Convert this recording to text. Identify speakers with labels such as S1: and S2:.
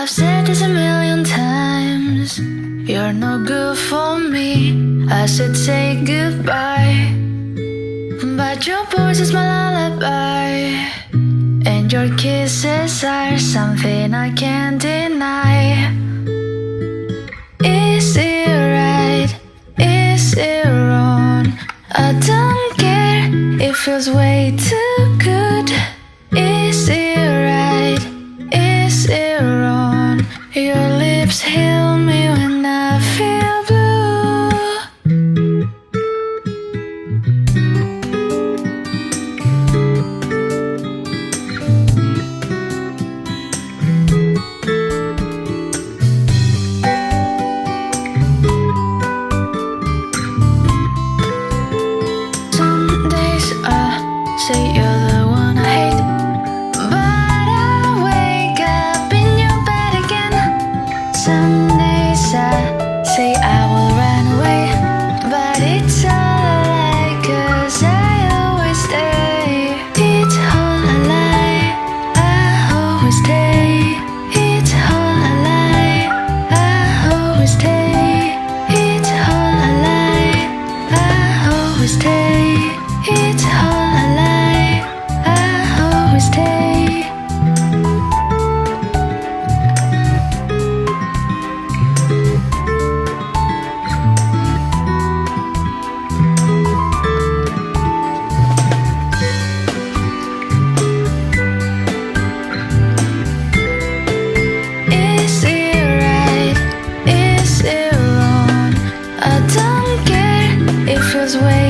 S1: I've said this a million times, you're no good for me. I should say goodbye, but your voice is my lullaby, and your kisses are something I can't deny. Is it right? Is it wrong? I don't care, it feels way too good. Is it right? Is it wrong? Your lips heal me when I feel blue. Some days I say you're the one I hate, but I wake up in your bed again. Some days I say I will run away, but it's all a lie, 'cause I always stay. It's all a lie, I always stay. It's all a lie, I always stay. It's all a lie, I always stay. It's all a lie, I always stay. Is it right? Is it wrong? I don't care, it feels way